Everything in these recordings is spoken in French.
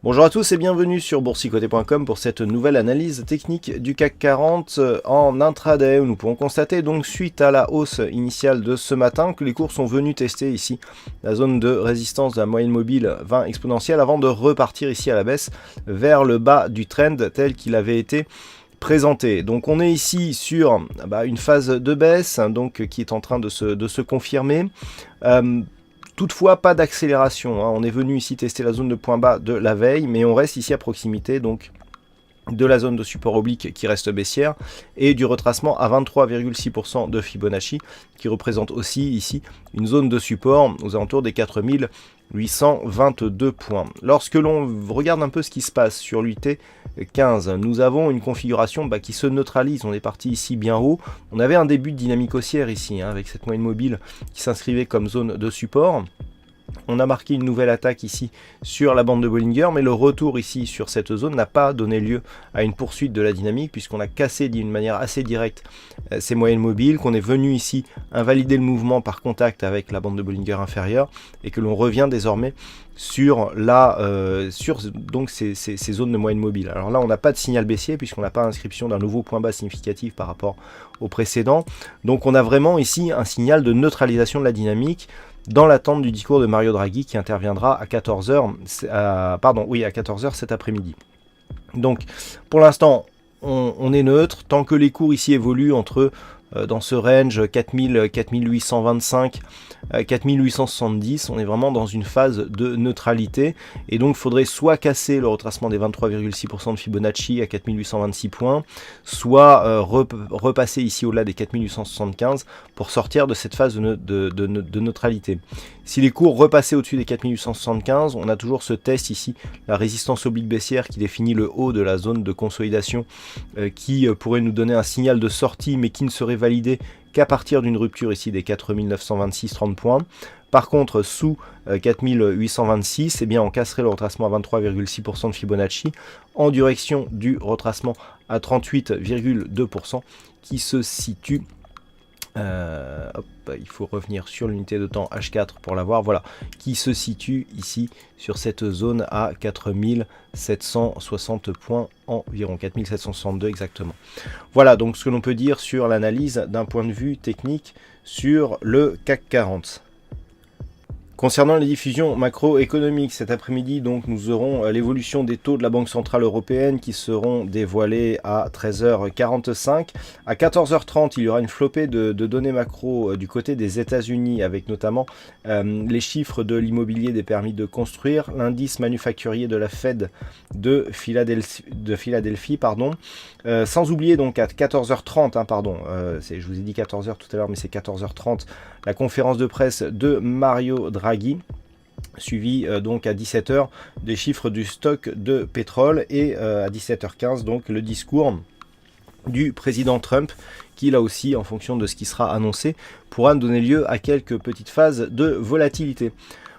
Bonjour à tous et bienvenue sur boursicoté.com pour cette nouvelle analyse technique du CAC 40 en intraday où nous pouvons constater donc suite à la hausse initiale de ce matin que les cours sont venus tester ici la zone de résistance de la moyenne mobile 20 exponentielle avant de repartir ici à la baisse vers le bas du trend tel qu'il avait été présenté. Donc on est ici sur une phase de baisse donc qui est en train de se confirmer. Toutefois, pas d'accélération. On est venu ici tester la zone de point bas de la veille, mais on reste ici à proximité donc de la zone de support oblique qui reste baissière et du retracement à 23,6% de Fibonacci qui représente aussi ici une zone de support aux alentours des 4822 points. Lorsque l'on regarde un peu ce qui se passe sur l'UT 15, nous avons une configuration qui se neutralise. On est parti ici bien haut. On avait un début de dynamique haussière ici avec cette moyenne mobile qui s'inscrivait comme zone de support. On a marqué une nouvelle attaque ici sur la bande de Bollinger, mais le retour ici sur cette zone n'a pas donné lieu à une poursuite de la dynamique puisqu'on a cassé d'une manière assez directe ces moyennes mobiles, qu'on est venu ici invalider le mouvement par contact avec la bande de Bollinger inférieure et que l'on revient désormais sur donc ces zones de moyenne mobile. Alors là, on n'a pas de signal baissier puisqu'on n'a pas d'inscription d'un nouveau point bas significatif par rapport au précédent. Donc on a vraiment ici un signal de neutralisation de la dynamique dans l'attente du discours de Mario Draghi qui interviendra à 14h, à 14h cet après-midi. Donc pour l'instant, on est neutre, tant que les cours ici évoluent entre dans ce range 4825, 4870, on est vraiment dans une phase de neutralité et donc il faudrait soit casser le retracement des 23,6% de Fibonacci à 4826 points, soit repasser ici au-delà des 4875 pour sortir de cette phase de neutralité. Si les cours repassaient au-dessus des 4875, on a toujours ce test ici, la résistance oblique baissière qui définit le haut de la zone de consolidation qui pourrait nous donner un signal de sortie mais qui ne serait validé qu'à partir d'une rupture ici des 4926,30 points. Par contre, sous 4826, on casserait le retracement à 23,6% de Fibonacci en direction du retracement à 38,2% qui se situe. Il faut revenir sur l'unité de temps H4 pour la voir, voilà, qui se situe ici sur cette zone à 4760 points environ, 4762 exactement. Voilà donc ce que l'on peut dire sur l'analyse d'un point de vue technique sur le CAC 40. Concernant les diffusions macroéconomiques, cet après-midi, donc, nous aurons l'évolution des taux de la Banque Centrale Européenne qui seront dévoilés à 13h45. À 14h30, il y aura une flopée de données macro du côté des États-Unis avec notamment les chiffres de l'immobilier des permis de construire, l'indice manufacturier de la Fed de Philadelphie, sans oublier donc à 14h30, je vous ai dit 14h tout à l'heure, mais c'est 14h30, la conférence de presse de Mario Draghi, suivi donc à 17h des chiffres du stock de pétrole et à 17h15 donc le discours du président Trump qui là aussi en fonction de ce qui sera annoncé pourra donner lieu à quelques petites phases de volatilité.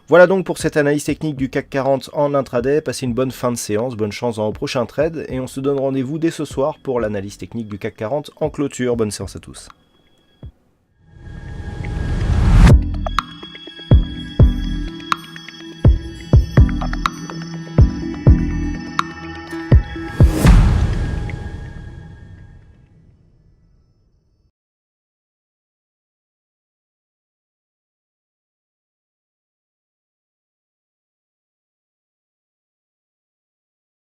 Voilà donc pour cette analyse technique du CAC 40 en intraday. Passez une bonne fin de séance, bonne chance dans vos prochains trades et on se donne rendez-vous dès ce soir pour l'analyse technique du CAC 40 en clôture. Bonne séance à tous.